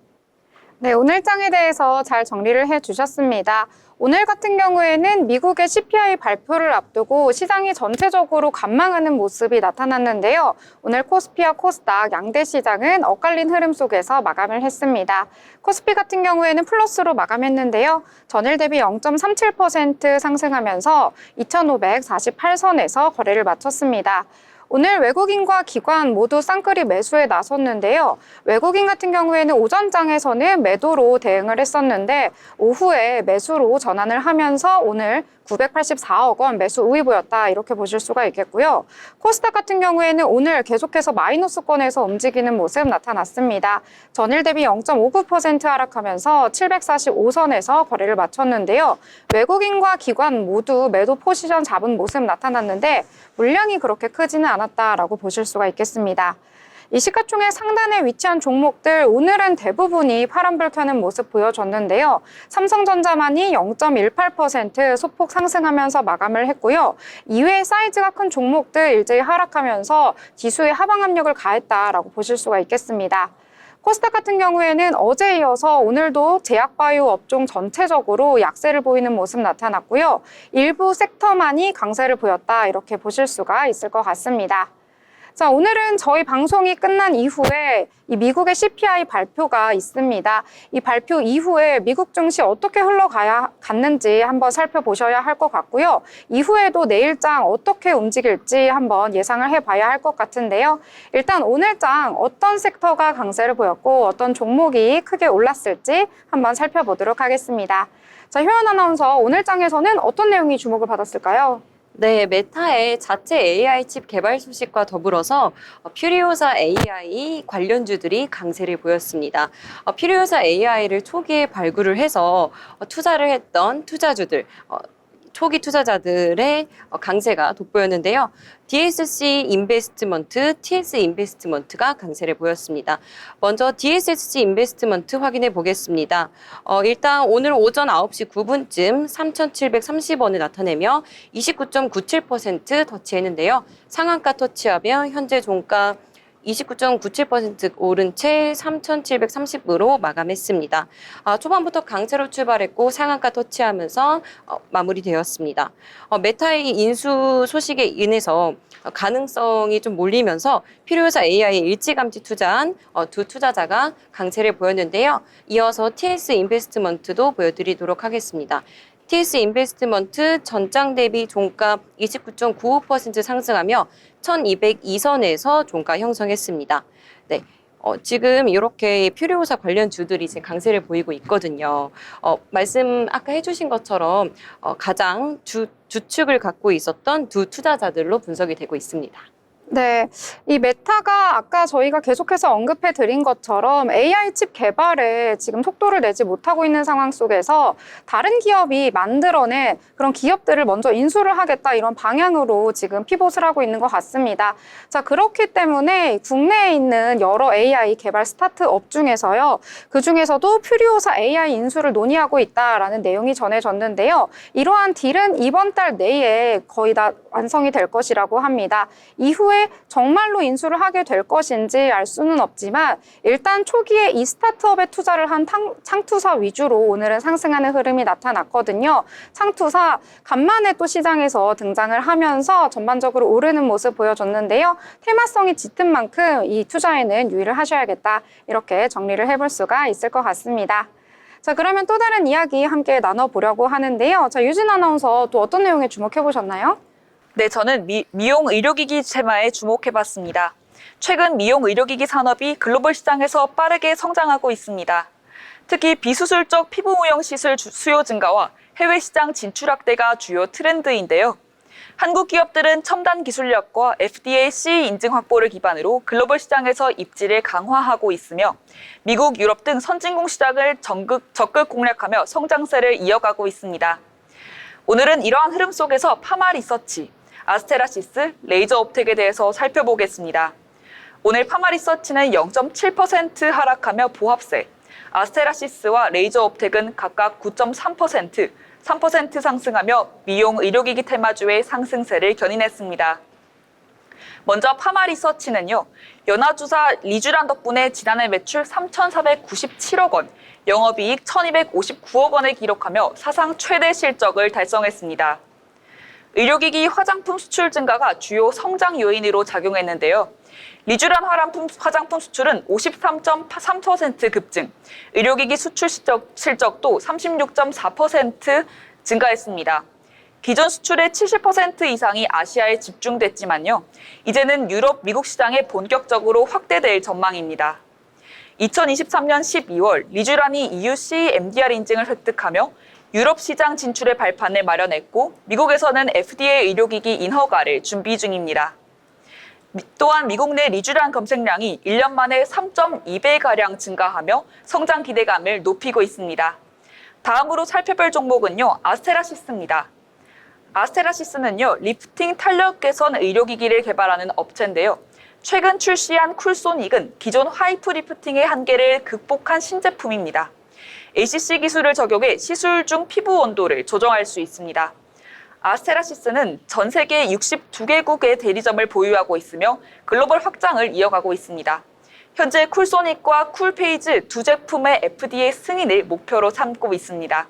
네, 오늘장에 대해서 잘 정리를 해주셨습니다. 오늘 같은 경우에는 미국의 CPI 발표를 앞두고 시장이 전체적으로 관망하는 모습이 나타났는데요. 오늘 코스피와 코스닥 양대 시장은 엇갈린 흐름 속에서 마감을 했습니다. 코스피 같은 경우에는 플러스로 마감했는데요. 전일 대비 0.37% 상승하면서 2,548선에서 거래를 마쳤습니다. 오늘 외국인과 기관 모두 쌍끌이 매수에 나섰는데요. 외국인 같은 경우에는 오전장에서는 매도로 대응을 했었는데 오후에 매수로 전환을 하면서 오늘 984억 원 매수 우위 보였다 이렇게 보실 수가 있겠고요. 코스닥 같은 경우에는 오늘 계속해서 마이너스권에서 움직이는 모습 나타났습니다. 전일 대비 0.59% 하락하면서 745선에서 거래를 마쳤는데요. 외국인과 기관 모두 매도 포지션 잡은 모습 나타났는데 물량이 그렇게 크지는 않았다라고 보실 수가 있겠습니다. 이 시가총액 상단에 위치한 종목들 오늘은 대부분이 파란불 켜는 모습 보여줬는데요. 삼성전자만이 0.18% 소폭 상승하면서 마감을 했고요. 이외에 사이즈가 큰 종목들 일제히 하락하면서 지수에 하방 압력을 가했다라고 보실 수가 있겠습니다. 코스닥 같은 경우에는 어제에 이어서 오늘도 제약바이오 업종 전체적으로 약세를 보이는 모습 나타났고요. 일부 섹터만이 강세를 보였다 이렇게 보실 수가 있을 것 같습니다. 자, 오늘은 저희 방송이 끝난 이후에 이 미국의 CPI 발표가 있습니다. 이 발표 이후에 미국 증시 어떻게 갔는지 한번 살펴보셔야 할 것 같고요. 이후에도 내일장 어떻게 움직일지 한번 예상을 해봐야 할 것 같은데요. 일단 오늘장 어떤 섹터가 강세를 보였고 어떤 종목이 크게 올랐을지 한번 살펴보도록 하겠습니다. 자, 효연 아나운서 오늘장에서는 어떤 내용이 주목을 받았을까요? 네, 메타의 자체 AI 칩 개발 소식과 더불어서 퓨리오사 AI 관련주들이 강세를 보였습니다. 퓨리오사 AI를 초기에 발굴을 해서 투자를 했던 투자주들, 초기 투자자들의 강세가 돋보였는데요. DSC 인베스트먼트, TS 인베스트먼트가 강세를 보였습니다. 먼저 DSC 인베스트먼트 확인해 보겠습니다. 일단 오늘 오전 9시 9분쯤 3,730원을 나타내며 29.97% 터치했는데요. 상한가 터치하며 현재 종가 29.97% 오른 채 3,730으로 마감했습니다. 초반부터 강세로 출발했고 상한가 터치하면서 마무리되었습니다. 메타의 인수 소식에 인해서 가능성이 좀 몰리면서 퓨리오사 AI에 일찌감치 투자한 두 투자자가 강세를 보였는데요. 이어서 TS 인베스트먼트도 보여드리도록 하겠습니다. TS 인베스트먼트 전장 대비 종가 29.95% 상승하며 1202선에서 종가 형성했습니다. 네. 지금 이렇게 퓨리오사 관련 주들이 이제 강세를 보이고 있거든요. 말씀 아까 해주신 것처럼 가장 주축을 갖고 있었던 두 투자자들로 분석이 되고 있습니다. 네, 이 메타가 아까 저희가 계속해서 언급해 드린 것처럼 AI 칩 개발에 지금 속도를 내지 못하고 있는 상황 속에서 다른 기업이 만들어낸 그런 기업들을 먼저 인수를 하겠다 이런 방향으로 지금 피봇을 하고 있는 것 같습니다. 자, 그렇기 때문에 국내에 있는 여러 AI 개발 스타트업 중에서요. 그 중에서도 퓨리오사 AI 인수를 논의하고 있다라는 내용이 전해졌는데요. 이러한 딜은 이번 달 내에 거의 다 완성이 될 것이라고 합니다. 이후에 정말로 인수를 하게 될 것인지 알 수는 없지만 일단 초기에 이 스타트업에 투자를 한 창투사 위주로 오늘은 상승하는 흐름이 나타났거든요. 창투사 간만에 또 시장에서 등장을 하면서 전반적으로 오르는 모습 보여줬는데요. 테마성이 짙은 만큼 이 투자에는 유의를 하셔야겠다. 이렇게 정리를 해볼 수가 있을 것 같습니다. 자, 그러면 또 다른 이야기 함께 나눠보려고 하는데요. 자, 유진 아나운서 또 어떤 내용에 주목해 보셨나요? 네, 저는 미용 의료기기 테마에 주목해봤습니다. 최근 미용 의료기기 산업이 글로벌 시장에서 빠르게 성장하고 있습니다. 특히 비수술적 피부 무형 시술 수요 증가와 해외 시장 진출 확대가 주요 트렌드인데요. 한국 기업들은 첨단 기술력과 FDA CE 인증 확보를 기반으로 글로벌 시장에서 입지를 강화하고 있으며 미국, 유럽 등 선진국 시장을 적극 공략하며 성장세를 이어가고 있습니다. 오늘은 이러한 흐름 속에서 파마 리서치, 아스테라시스, 레이저 업텍에 대해서 살펴보겠습니다. 오늘 파마 리서치는 0.7% 하락하며 보합세, 아스테라시스와 레이저 업텍은 각각 9.3%, 3% 상승하며 미용 의료기기 테마주의 상승세를 견인했습니다. 먼저 파마리서치는요, 연화주사 리쥬란 덕분에 지난해 매출 3,497억 원, 영업이익 1,259억 원을 기록하며 사상 최대 실적을 달성했습니다. 의료기기 화장품 수출 증가가 주요 성장 요인으로 작용했는데요. 리쥬란 화장품 수출은 53.3% 급증, 의료기기 수출 실적도 36.4% 증가했습니다. 기존 수출의 70% 이상이 아시아에 집중됐지만요. 이제는 유럽, 미국 시장에 본격적으로 확대될 전망입니다. 2023년 12월 리쥬란이 EU-C MDR 인증을 획득하며 유럽 시장 진출의 발판을 마련했고 미국에서는 FDA 의료기기 인허가를 준비 중입니다. 또한 미국 내 리쥬란 검색량이 1년 만에 3.2배가량 증가하며 성장 기대감을 높이고 있습니다. 다음으로 살펴볼 종목은요, 아스테라시스입니다. 아스테라시스는요, 리프팅 탄력 개선 의료기기를 개발하는 업체인데요. 최근 출시한 쿨소닉은 기존 하이프 리프팅의 한계를 극복한 신제품입니다. ACC 기술을 적용해 시술 중 피부 온도를 조정할 수 있습니다. 아스테라시스는 전 세계 62개국의 대리점을 보유하고 있으며 글로벌 확장을 이어가고 있습니다. 현재 쿨소닉과 쿨페이즈 두 제품의 FDA 승인을 목표로 삼고 있습니다.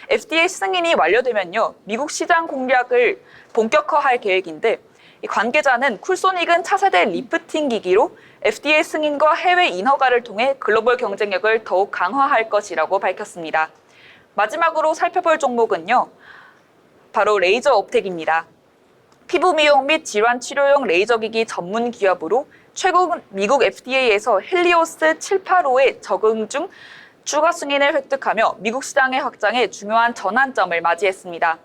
FDA 승인이 완료되면요, 미국 시장 공략을 본격화할 계획인데 관계자는 쿨소닉은 차세대 리프팅 기기로 FDA 승인과 해외 인허가를 통해 글로벌 경쟁력을 더욱 강화할 것이라고 밝혔습니다. 마지막으로 살펴볼 종목은요, 바로 레이저 업텍입니다. 피부 미용 및 질환 치료용 레이저 기기 전문 기업으로 최근 미국 FDA에서 헬리오스 785의 적응 중 추가 승인을 획득하며 미국 시장의 확장에 중요한 전환점을 맞이했습니다.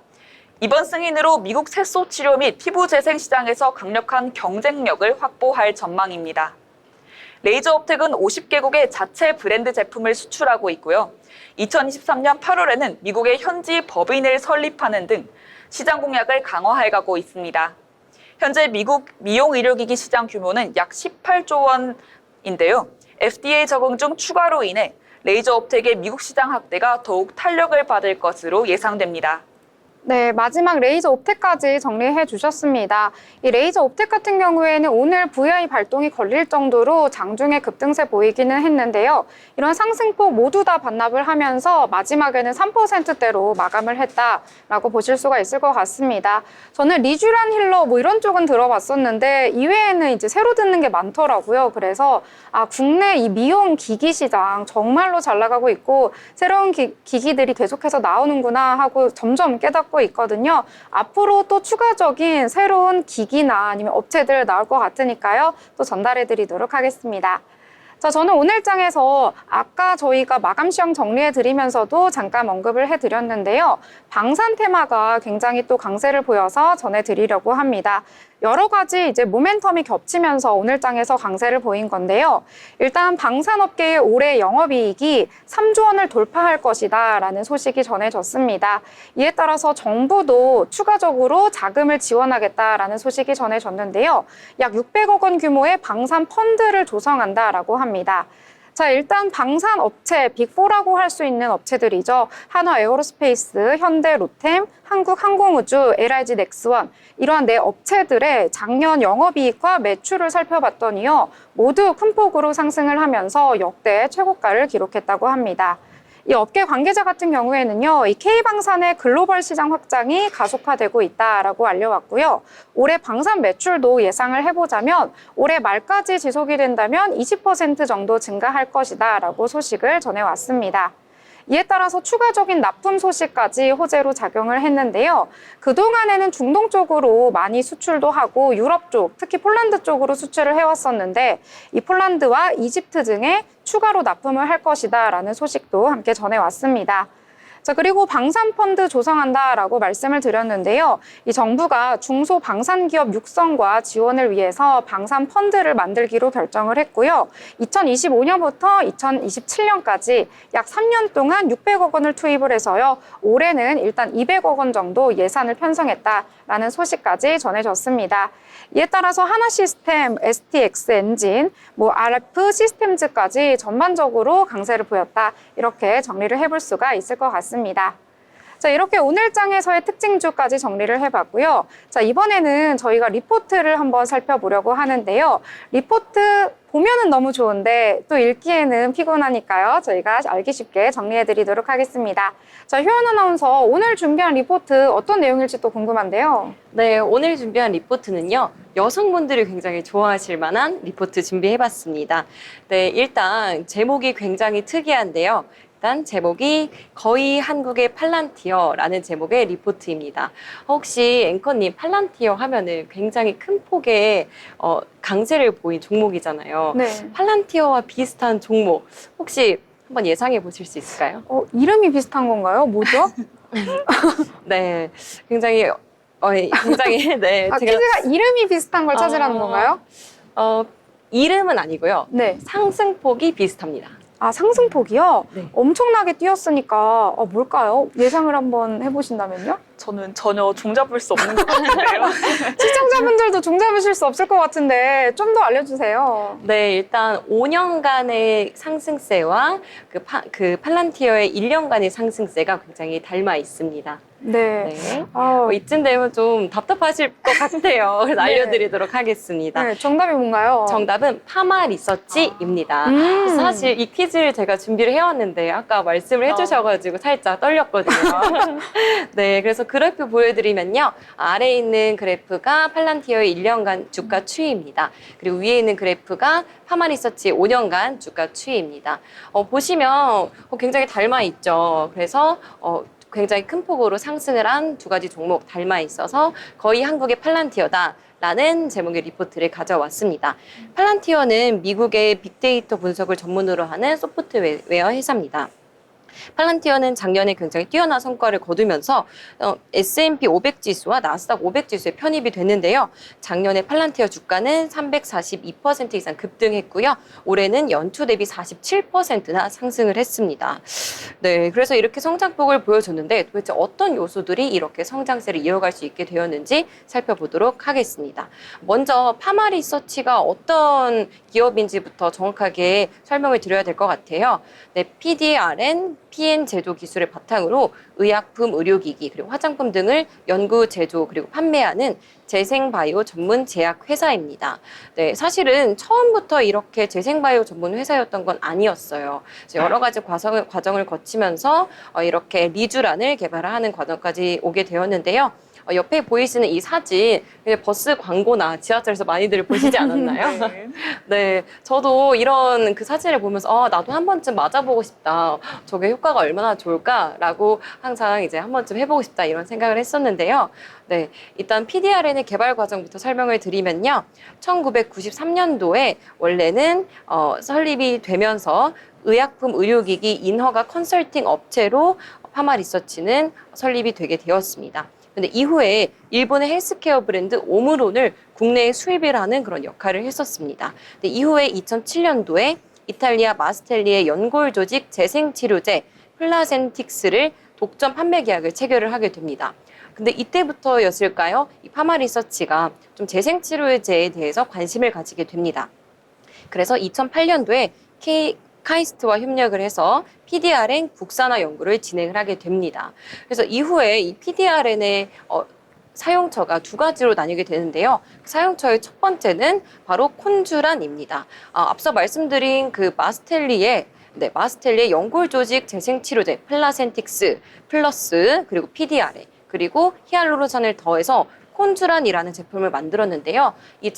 이번 승인으로 미국 색소 치료 및 피부 재생 시장에서 강력한 경쟁력을 확보할 전망입니다. 레이저 업텍은 50개국의 자체 브랜드 제품을 수출하고 있고요. 2023년 8월에는 미국의 현지 법인을 설립하는 등 시장 공략을 강화해가고 있습니다. 현재 미국 미용 의료기기 시장 규모는 약 18조 원인데요. FDA 적응 중 추가로 인해 레이저 업텍의 미국 시장 확대가 더욱 탄력을 받을 것으로 예상됩니다. 네, 마지막 레이저 옵텍까지 정리해 주셨습니다. 이 레이저 옵텍 같은 경우에는 오늘 VI 발동이 걸릴 정도로 장중에 급등세 보이기는 했는데요. 이런 상승폭 모두 다 반납을 하면서 마지막에는 3%대로 마감을 했다라고 보실 수가 있을 것 같습니다. 저는 리쥬란 힐러 뭐 이런 쪽은 들어봤었는데 이외에는 이제 새로 듣는 게 많더라고요. 그래서 국내 이 미용 기기 시장 정말로 잘 나가고 있고 새로운 기기들이 계속해서 나오는구나 하고 점점 깨닫고 있거든요. 앞으로 또 추가적인 새로운 기기나 아니면 업체들 나올 것 같으니까요. 또 전달해 드리도록 하겠습니다. 자, 저는 오늘 장에서 아까 저희가 마감 시황 정리해 드리면서도 잠깐 언급을 해 드렸는데요. 방산 테마가 굉장히 또 강세를 보여서 전해 드리려고 합니다. 여러 가지 이제 모멘텀이 겹치면서 오늘 장에서 강세를 보인 건데요. 일단 방산업계의 올해 영업이익이 3조 원을 돌파할 것이다 라는 소식이 전해졌습니다. 이에 따라서 정부도 추가적으로 자금을 지원하겠다라는 소식이 전해졌는데요. 약 600억 원 규모의 방산 펀드를 조성한다라고 합니다. 자, 일단 방산업체 빅4라고 할 수 있는 업체들이죠. 한화 에어로스페이스, 현대 로템, 한국항공우주, LIG 넥스원 이러한 네 업체들의 작년 영업이익과 매출을 살펴봤더니요. 모두 큰 폭으로 상승을 하면서 역대 최고가를 기록했다고 합니다. 이 업계 관계자 같은 경우에는요, 이 K방산의 글로벌 시장 확장이 가속화되고 있다라고 알려왔고요. 올해 방산 매출도 예상을 해보자면 올해 말까지 지속이 된다면 20% 정도 증가할 것이다라고 소식을 전해왔습니다. 이에 따라서 추가적인 납품 소식까지 호재로 작용을 했는데요. 그동안에는 중동 쪽으로 많이 수출도 하고 유럽 쪽, 특히 폴란드 쪽으로 수출을 해왔었는데 이 폴란드와 이집트 등에 추가로 납품을 할 것이다라는 소식도 함께 전해왔습니다. 자, 그리고 방산펀드 조성한다라고 말씀을 드렸는데요. 이 정부가 중소방산기업 육성과 지원을 위해서 방산펀드를 만들기로 결정을 했고요. 2025년부터 2027년까지 약 3년 동안 600억 원을 투입을 해서요. 올해는 일단 200억 원 정도 예산을 편성했다라는 소식까지 전해졌습니다. 이에 따라서 하나시스템, STX 엔진, RF 시스템즈까지 전반적으로 강세를 보였다. 이렇게 정리를 해볼 수가 있을 것 같습니다. 자, 이렇게 오늘 장에서의 특징주까지 정리를 해봤고요. 자, 이번에는 저희가 리포트를 한번 살펴보려고 하는데요. 리포트 보면은 너무 좋은데 또 읽기에는 피곤하니까요. 저희가 알기 쉽게 정리해드리도록 하겠습니다. 자, 효연 아나운서, 오늘 준비한 리포트 어떤 내용일지 또 궁금한데요. 네, 오늘 준비한 리포트는요, 여성분들이 굉장히 좋아하실 만한 리포트 준비해봤습니다. 네, 일단 제목이 굉장히 특이한데요. 일단 제목이 거의 한국의 팔란티어라는 제목의 리포트입니다. 혹시 앵커님, 팔란티어 하면은 굉장히 큰 폭의 강세를 보인 종목이잖아요. 네. 팔란티어와 비슷한 종목 혹시 한번 예상해 보실 수 있을까요? 이름이 비슷한 건가요? 뭐죠? 네, 굉장히 네, 퀴즈가 이름이 비슷한 걸 찾으라는 건가요? 이름은 아니고요. 네. 상승폭이 비슷합니다. 아, 상승폭이요? 네. 엄청나게 뛰었으니까 뭘까요? 예상을 한번 해보신다면요? 저는 전혀 종잡을 수 없는 것 같은데요. 시청자분들도 종잡으실 수 없을 것 같은데 좀 더 알려주세요. 네, 일단 5년간의 상승세와 그 팔란티어의 1년간의 상승세가 굉장히 닮아 있습니다. 네. 네. 아, 이쯤 되면 좀 답답하실 것 같아요. 그래서 네. 알려드리도록 하겠습니다. 네, 정답이 뭔가요? 정답은 파마 리서치입니다. 그래서 사실 이 퀴즈를 제가 준비를 해왔는데 아까 말씀을 해주셔가지고 살짝 떨렸거든요. 네, 그래서 그래프 보여드리면요. 아래에 있는 그래프가 팔란티어의 1년간 주가 추이입니다. 그리고 위에 있는 그래프가 파마 리서치의 5년간 주가 추이입니다. 보시면 굉장히 닮아 있죠. 그래서 굉장히 큰 폭으로 상승을 한 두 가지 종목 닮아 있어서 거의 한국의 팔란티어다. 라는 제목의 리포트를 가져왔습니다. 팔란티어는 미국의 빅데이터 분석을 전문으로 하는 소프트웨어 회사입니다. 팔란티어는 작년에 굉장히 뛰어난 성과를 거두면서 S&P 500 지수와 나스닥 500 지수에 편입이 됐는데요. 작년에 팔란티어 주가는 342% 이상 급등했고요. 올해는 연초 대비 47%나 상승을 했습니다. 네, 그래서 이렇게 성장폭을 보여줬는데 도대체 어떤 요소들이 이렇게 성장세를 이어갈 수 있게 되었는지 살펴보도록 하겠습니다. 먼저 파마 리서치가 어떤 기업인지부터 정확하게 설명을 드려야 될 것 같아요. 네, PDRN, PN 제조 기술을 바탕으로 의약품, 의료기기, 그리고 화장품 등을 연구, 제조, 그리고 판매하는 재생바이오 전문 제약 회사입니다. 네, 사실은 처음부터 이렇게 재생바이오 전문 회사였던 건 아니었어요. 여러 가지 과정을 거치면서 이렇게 리쥬란을 개발하는 과정까지 오게 되었는데요. 옆에 보이시는 이 사진, 버스 광고나 지하철에서 많이들 보시지 않았나요? 네. 네, 저도 이런 그 사진을 보면서 나도 한 번쯤 맞아보고 싶다. 저게 효과가 얼마나 좋을까라고 항상 이제 한 번쯤 해보고 싶다 이런 생각을 했었는데요. 네, 일단 PDRN의 개발 과정부터 설명을 드리면요. 1993년도에 원래는 설립이 되면서 의약품, 의료기기, 인허가 컨설팅 업체로 파마 리서치는 설립이 되게 되었습니다. 근데 이후에 일본의 헬스케어 브랜드 오므론을 국내에 수입을 하는 그런 역할을 했었습니다. 근데 이후에 2007년도에 이탈리아 마스텔리의 연골 조직 재생치료제 플라센틱스를 독점 판매 계약을 체결을 하게 됩니다. 근데 이때부터였을까요? 이 파마 리서치가 좀 재생치료제에 대해서 관심을 가지게 됩니다. 그래서 2008년도에 카이스트와 협력을 해서 PDRN 국산화 연구를 진행을 하게 됩니다. 그래서 이후에 이 PDRN의 사용처가 두 가지로 나뉘게 되는데요. 사용처의 첫 번째는 바로 콘주란입니다. 앞서 말씀드린 그 마스텔리의 연골 조직 재생치료제 플라센틱스 플러스 그리고 PDRN 그리고 히알루론산을 더해서 콘주란이라는 제품을 만들었는데요. 이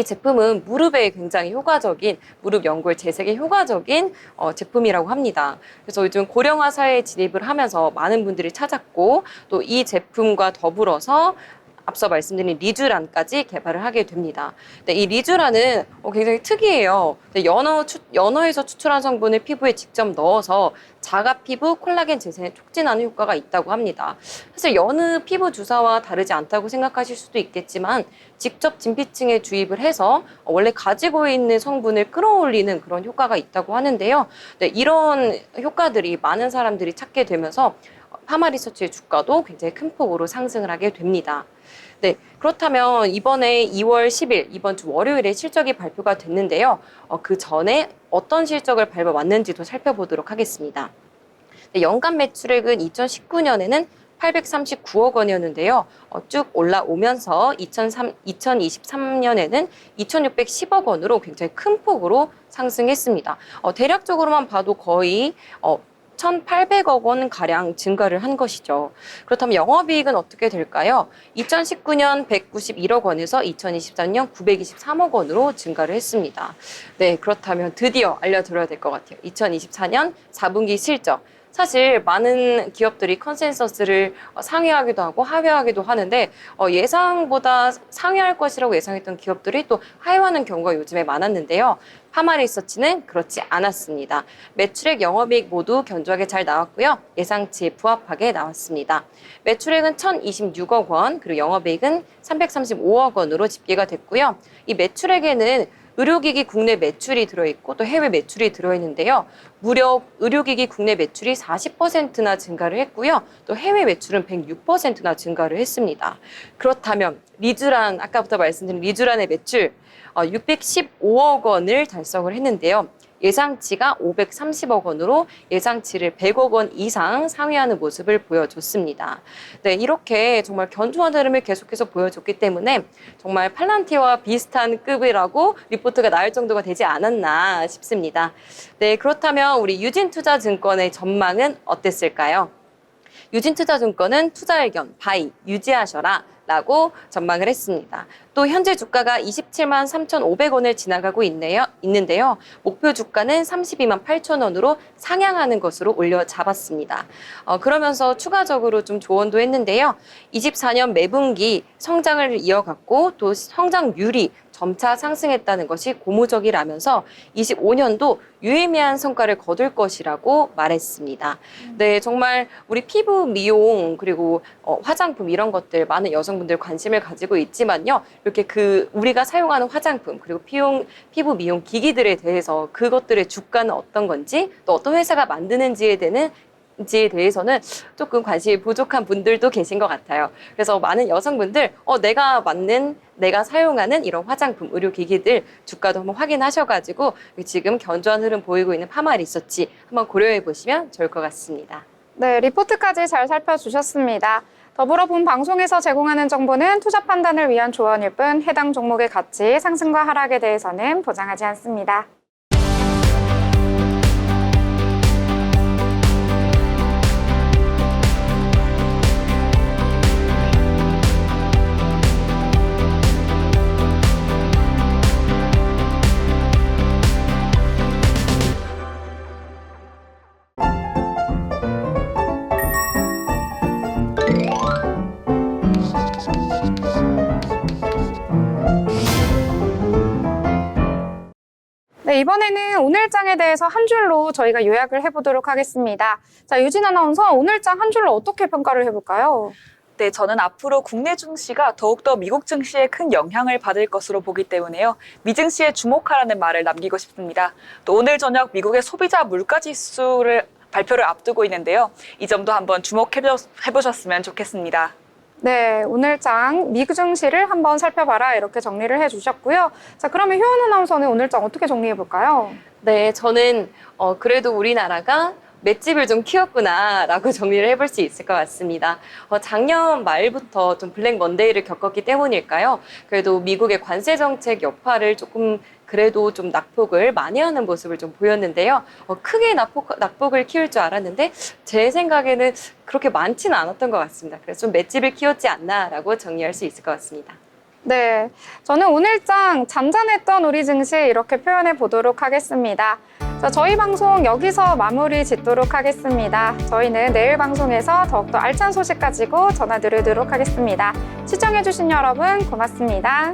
제품은 무릎에 굉장히 효과적인, 무릎 연골 재생에 효과적인 제품이라고 합니다. 그래서 요즘 고령화 사회에 진입을 하면서 많은 분들이 찾았고 또 이 제품과 더불어서 앞서 말씀드린 리쥬란까지 개발을 하게 됩니다. 근데 이 리쥬란은 굉장히 특이해요. 연어에서 추출한 성분을 피부에 직접 넣어서 자가 피부 콜라겐 재생에 촉진하는 효과가 있다고 합니다. 사실 여느 피부 주사와 다르지 않다고 생각하실 수도 있겠지만 직접 진피층에 주입을 해서 원래 가지고 있는 성분을 끌어올리는 그런 효과가 있다고 하는데요. 네, 이런 효과들이 많은 사람들이 찾게 되면서 파마 리서치의 주가도 굉장히 큰 폭으로 상승을 하게 됩니다. 네, 그렇다면 이번에 2월 10일, 이번 주 월요일에 실적이 발표가 됐는데요. 그 전에 어떤 실적을 밟아왔는지도 살펴보도록 하겠습니다. 연간 매출액은 2019년에는 839억 원이었는데요. 쭉 올라오면서 2023년에는 2,610억 원으로 굉장히 큰 폭으로 상승했습니다. 대략적으로만 봐도 거의 1,800억 원 가량 증가를 한 것이죠. 그렇다면 영업이익은 어떻게 될까요? 2019년 191억 원에서 2023년 923억 원으로 증가를 했습니다. 네, 그렇다면 드디어 알려드려야 될 것 같아요. 2024년 4분기 실적. 사실 많은 기업들이 컨센서스를 상회하기도 하고 하회하기도 하는데 예상보다 상회할 것이라고 예상했던 기업들이 또 하회하는 경우가 요즘에 많았는데요. 파마리서치는 그렇지 않았습니다. 매출액, 영업이익 모두 견조하게 잘 나왔고요. 예상치에 부합하게 나왔습니다. 매출액은 1,026억 원, 그리고 영업이익은 335억 원으로 집계가 됐고요. 이 매출액에는 의료기기 국내 매출이 들어있고 또 해외 매출이 들어있는데요. 무려 의료기기 국내 매출이 40%나 증가를 했고요. 또 해외 매출은 106%나 증가를 했습니다. 그렇다면 리쥬란, 아까부터 말씀드린 리쥬란의 매출 615억 원을 달성을 했는데요. 예상치가 530억 원으로 예상치를 100억 원 이상 상회하는 모습을 보여줬습니다. 네, 이렇게 정말 견조한 흐름을 계속해서 보여줬기 때문에 정말 팔란티와 비슷한 급이라고 리포트가 나올 정도가 되지 않았나 싶습니다. 네, 그렇다면 우리 유진투자증권의 전망은 어땠을까요? 유진투자증권은 투자 의견 바이 유지하셔라 라고 전망을 했습니다. 또 현재 주가가 27만 3,500원을 지나가고 있는데요. 목표 주가는 32만 8천 원으로 상향하는 것으로 올려 잡았습니다. 그러면서 추가적으로 좀 조언도 했는데요. 24년 매분기 성장을 이어갔고 또 성장률이 점차 상승했다는 것이 고무적이라면서 25년도 유의미한 성과를 거둘 것이라고 말했습니다. 네, 정말 우리 피부 미용 그리고 화장품 이런 것들 많은 여성분들 관심을 가지고 있지만요. 이렇게 우리가 사용하는 화장품 그리고 피부 미용 기기들에 대해서 그것들의 주가는 어떤 건지 또 어떤 회사가 만드는지에 대해서는 조금 관심이 부족한 분들도 계신 것 같아요. 그래서 많은 여성분들 내가 사용하는 이런 화장품, 의료기기들 주가도 한번 확인하셔가지고 지금 견조한 흐름 보이고 있는 파마리서치 한번 고려해 보시면 좋을 것 같습니다. 네, 리포트까지 잘 살펴주셨습니다. 더불어 본 방송에서 제공하는 정보는 투자 판단을 위한 조언일 뿐 해당 종목의 가치, 상승과 하락에 대해서는 보장하지 않습니다. 네, 이번에는 오늘장에 대해서 한 줄로 저희가 요약을 해보도록 하겠습니다. 자, 유진 아나운서, 오늘장 한 줄로 어떻게 평가를 해볼까요? 네, 저는 앞으로 국내 증시가 더욱더 미국 증시에 큰 영향을 받을 것으로 보기 때문에요. 미 증시에 주목하라는 말을 남기고 싶습니다. 또 오늘 저녁 미국의 소비자 물가지수를 발표를 앞두고 있는데요. 이 점도 한번 주목해보셨으면 좋겠습니다. 네, 오늘장 미국 증시를 한번 살펴봐라 이렇게 정리를 해주셨고요. 자, 그러면 효연 아나운서는 오늘장 어떻게 정리해볼까요? 네, 저는 그래도 우리나라가 맷집을 좀 키웠구나라고 정리를 해볼 수 있을 것 같습니다. 작년 말부터 좀 블랙 먼데이를 겪었기 때문일까요? 그래도 미국의 관세 정책 여파를 조금 그래도 좀 낙폭을 많이 하는 모습을 좀 보였는데요. 크게 낙폭을 키울 줄 알았는데 제 생각에는 그렇게 많지는 않았던 것 같습니다. 그래서 좀 맷집을 키웠지 않나라고 정리할 수 있을 것 같습니다. 네, 저는 오늘장 잔잔했던 우리 증시 이렇게 표현해 보도록 하겠습니다. 자, 저희 방송 여기서 마무리 짓도록 하겠습니다. 저희는 내일 방송에서 더욱더 알찬 소식 가지고 전화드리도록 하겠습니다. 시청해주신 여러분 고맙습니다.